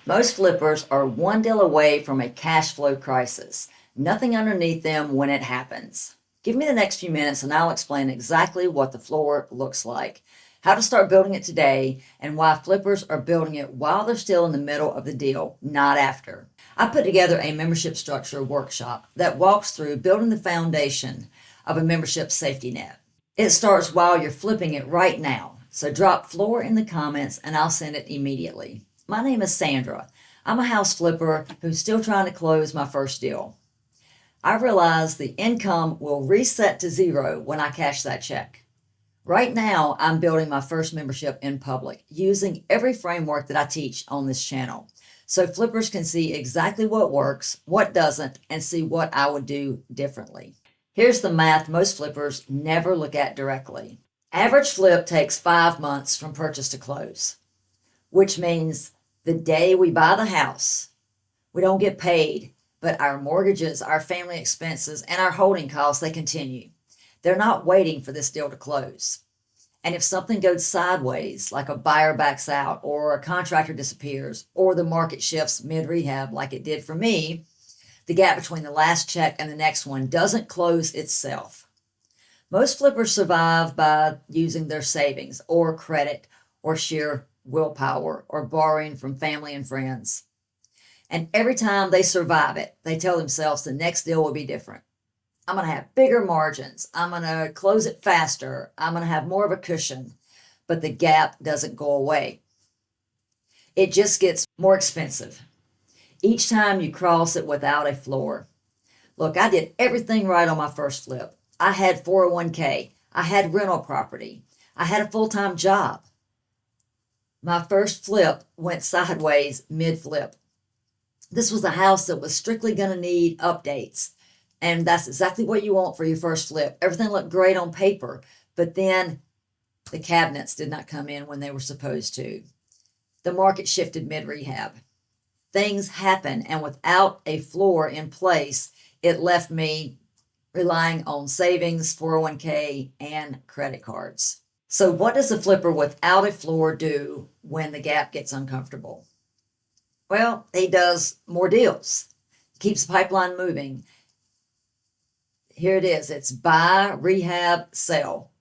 Most flippers are one deal away from a cash flow crisis. Nothing underneath them when it happens. Give me the next few minutes and I'll explain exactly what the floor looks like, how to start building it today, and why flippers are building it while they're still in the middle of the deal, not after. I put together a membership structure workshop that walks through building the foundation of a membership safety net. It starts while you're flipping it right now. So drop floor in the comments and I'll send it immediately. My name is Sandra. I'm a house flipper who's still trying to close my first deal. I realize the income will reset to zero when I cash that check. Right now, I'm building my first membership in public using every framework that I teach on this channel, so flippers can see exactly what works, what doesn't, and see what I would do differently. Here's the math most flippers never look at directly. Average flip takes 5 months from purchase to close, which means the day we buy the house, we don't get paid, but our mortgages, our family expenses, and our holding costs, they continue. They're not waiting for this deal to close. And if something goes sideways, like a buyer backs out, or a contractor disappears, or the market shifts mid-rehab like it did for me, the gap between the last check and the next one doesn't close itself. Most flippers survive by using their savings or credit or sheer willpower or borrowing from family and friends. And every time they survive it, they tell themselves the next deal will be different. I'm going to have bigger margins. I'm going to close it faster. I'm going to have more of a cushion. But the gap doesn't go away. It just gets more expensive each time you cross it without a floor. Look, I did everything right on my first flip. I had 401k. I had rental property. I had a full-time job. My first flip went sideways mid-flip. This was a house that was strictly going to need updates. And that's exactly what you want for your first flip. Everything looked great on paper, but then the cabinets did not come in when they were supposed to. The market shifted mid-rehab. Things happen, and without a floor in place, it left me relying on savings, 401k, and credit cards. So what does a flipper without a floor do when the gap gets uncomfortable? Well, he does more deals, keeps the pipeline moving. Here it is. It's buy, rehab, sell,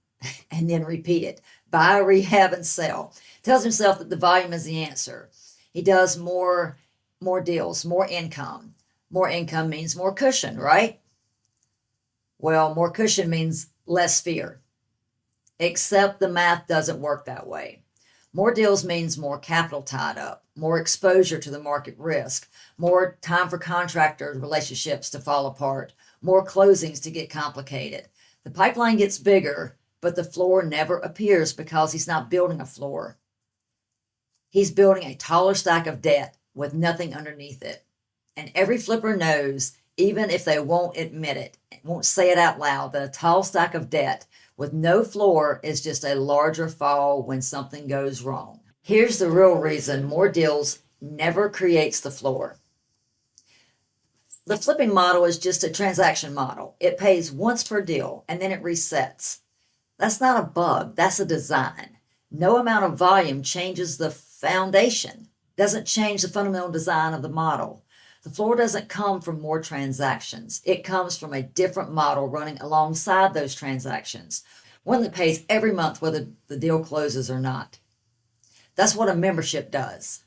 and then repeat it. Buy, rehab, and sell. Tells himself that the volume is the answer. He does more deals, more income. More income means more cushion, right? Well, more cushion means less fear. Except the math doesn't work that way. More deals means more capital tied up, more exposure to the market risk, more time for contractor relationships to fall apart, more closings to get complicated. The pipeline gets bigger, but the floor never appears because he's not building a floor. He's building a taller stack of debt with nothing underneath it. And every flipper knows, even if they won't admit it, won't say it out loud, that a tall stack of debt with no floor is just a larger fall when something goes wrong. Here's the real reason more deals never creates the floor. The flipping model is just a transaction model. It pays once per deal and then it resets. That's not a bug, that's a design. No amount of volume changes the foundation, doesn't change the fundamental design of the model. The floor doesn't come from more transactions. It comes from a different model running alongside those transactions, one that pays every month whether the deal closes or not. That's what a membership does.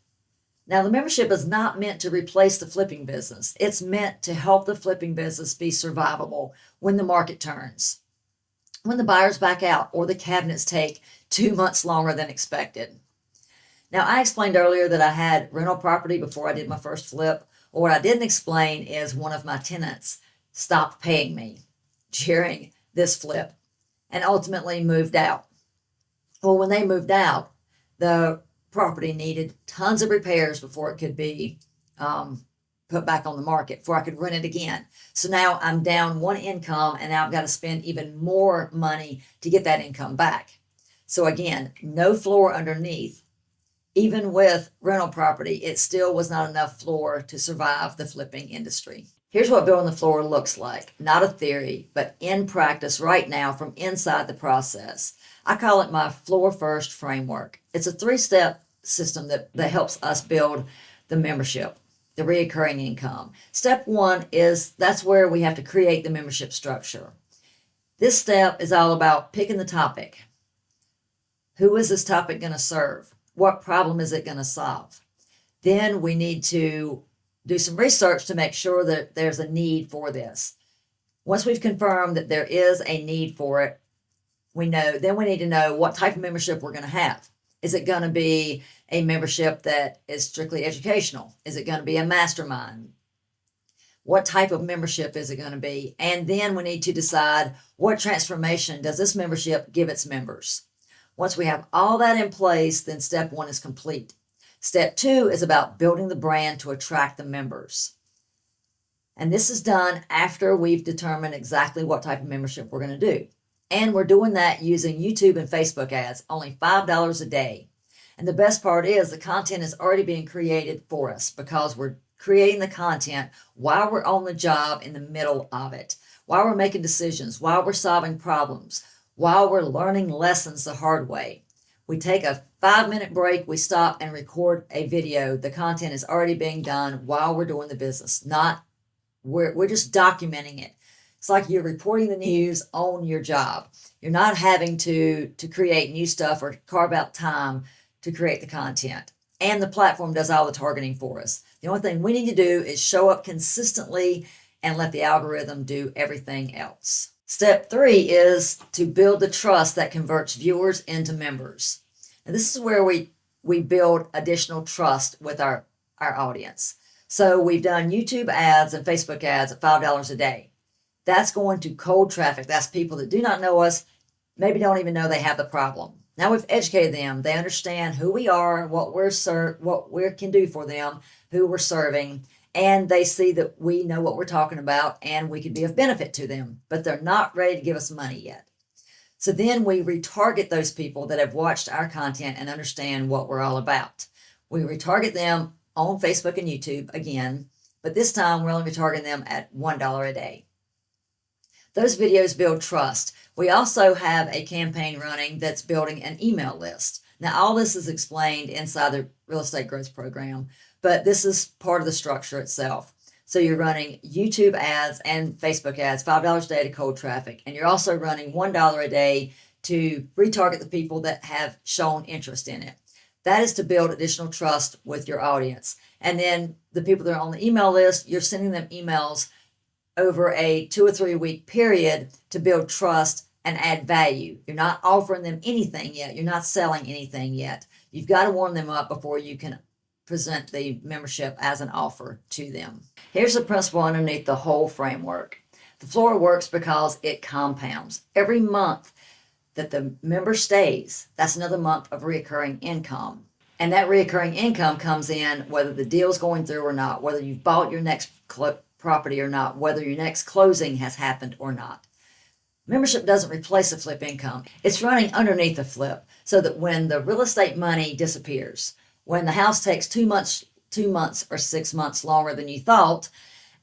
Now, the membership is not meant to replace the flipping business. It's meant to help the flipping business be survivable when the market turns, when the buyers back out, or the cabinets take 2 months longer than expected. Now, I explained earlier that I had rental property before I did my first flip. Or what I didn't explain is one of my tenants stopped paying me during this flip and ultimately moved out. Well, when they moved out, the property needed tons of repairs before it could be put back on the market, before I could rent it again. So now I'm down one income and now I've got to spend even more money to get that income back. So again, no floor underneath. Even with rental property, it still was not enough floor to survive the flipping industry. Here's what building the floor looks like. Not a theory, but in practice right now from inside the process. I call it my floor first framework. It's a 3-step system that helps us build the membership, the recurring income. Step one is that's where we have to create the membership structure. This step is all about picking the topic. Who is this topic going to serve? What problem is it going to solve? Then we need to do some research to make sure that there's a need for this. Once we've confirmed that there is a need for it, then we need to know what type of membership we're going to have. Is it going to be a membership that is strictly educational? Is it going to be a mastermind? What type of membership is it going to be? And then we need to decide what transformation does this membership give its members. Once we have all that in place, then step one is complete. Step two is about building the brand to attract the members. And this is done after we've determined exactly what type of membership we're going to do. And we're doing that using YouTube and Facebook ads, only $5 a day. And the best part is the content is already being created for us because we're creating the content while we're on the job in the middle of it, while we're making decisions, while we're solving problems, while we're learning lessons the hard way. We take a 5-minute break, we stop and record a video. The content is already being done while we're doing the business, we're just documenting it. It's like you're reporting the news on your job. You're not having to create new stuff or carve out time to create the content. And the platform does all the targeting for us. The only thing we need to do is show up consistently and let the algorithm do everything else. Step 3 is to build the trust that converts viewers into members. And this is where we build additional trust with our audience. So we've done YouTube ads and Facebook ads at $5 a day. That's going to cold traffic. That's people that do not know us, maybe don't even know they have the problem. Now we've educated them. They understand who we are, what we can do for them, who we're serving, and they see that we know what we're talking about and we can be of benefit to them, but they're not ready to give us money yet. So then we retarget those people that have watched our content and understand what we're all about. We retarget them on Facebook and YouTube again, but this time we're only retargeting them at $1 a day. Those videos build trust. We also have a campaign running that's building an email list. Now, all this is explained inside the Real Estate Growth Program, but this is part of the structure itself. So you're running YouTube ads and Facebook ads, $5 a day to cold traffic, and you're also running $1 a day to retarget the people that have shown interest in it. That is to build additional trust with your audience. And then the people that are on the email list, you're sending them emails over a 2 or 3 week period to build trust and add value. You're not offering them anything yet. You're not selling anything yet. You've got to warm them up before you can present the membership as an offer to them. Here's the principle underneath the whole framework. The floor works because it compounds. Every month that the member stays, that's another month of recurring income. And that recurring income comes in whether the deal's going through or not, whether you've bought your next property or not, whether your next closing has happened or not. Membership doesn't replace the flip income. It's running underneath the flip so that when the real estate money disappears, when the house takes 2 months or 6 months longer than you thought,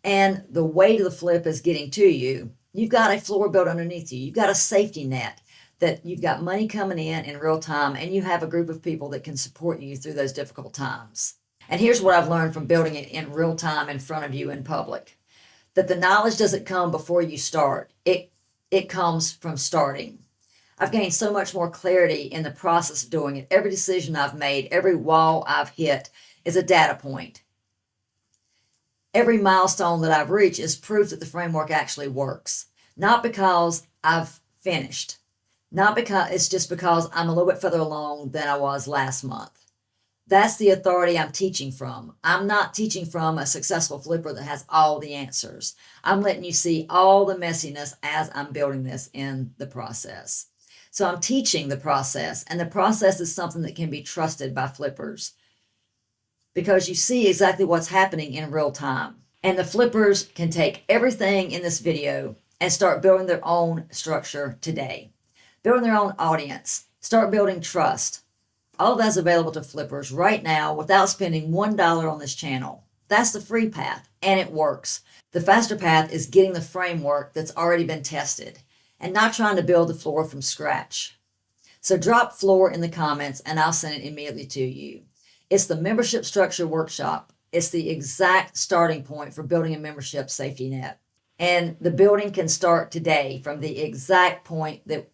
and the weight of the flip is getting to you, you've got a floor built underneath you. You've got a safety net that you've got money coming in real time, and you have a group of people that can support you through those difficult times. And here's what I've learned from building it in real time in front of you in public, that the knowledge doesn't come before you start. It comes from starting. I've gained so much more clarity in the process of doing it. Every decision I've made, every wall I've hit is a data point. Every milestone that I've reached is proof that the framework actually works. Not because I've finished. Not because it's just because I'm a little bit further along than I was last month. That's the authority I'm teaching from. I'm not teaching from a successful flipper that has all the answers. I'm letting you see all the messiness as I'm building this in the process. So I'm teaching the process, and the process is something that can be trusted by flippers because you see exactly what's happening in real time. And the flippers can take everything in this video and start building their own structure today, building their own audience, start building trust. All of that's available to flippers right now without spending $1 on this channel. That's the free path, and it works. The faster path is getting the framework that's already been tested and not trying to build the floor from scratch. So drop floor in the comments and I'll send it immediately to you. It's the membership structure workshop. It's the exact starting point for building a membership safety net. And the building can start today from the exact point that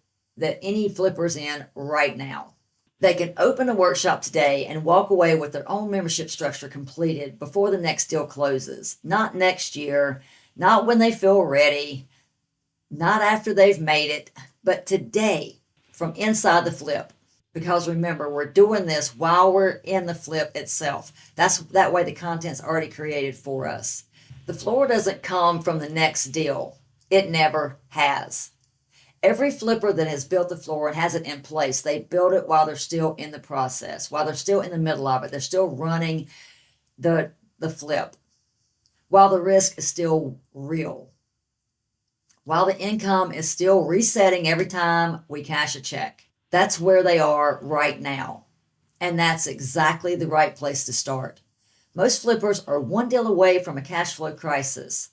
any flipper's in right now. They can open a workshop today and walk away with their own membership structure completed before the next deal closes. Not next year, not when they feel ready, not after they've made it, but today from inside the flip. Because remember, we're doing this while we're in the flip itself. That way the content's already created for us. The floor doesn't come from the next deal. It never has. Every flipper that has built the floor and has it in place, they build it while they're still in the process, while they're still in the middle of it. They're still running the flip, while the risk is still real, while the income is still resetting every time we cash a check. That's where they are right now. And that's exactly the right place to start. Most flippers are one deal away from a cash flow crisis.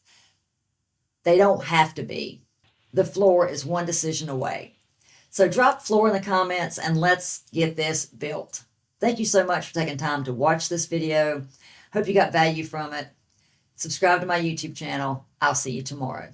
They don't have to be. The floor is one decision away. So drop floor in the comments and let's get this built. Thank you so much for taking time to watch this video. Hope you got value from it. Subscribe to my YouTube channel. I'll see you tomorrow.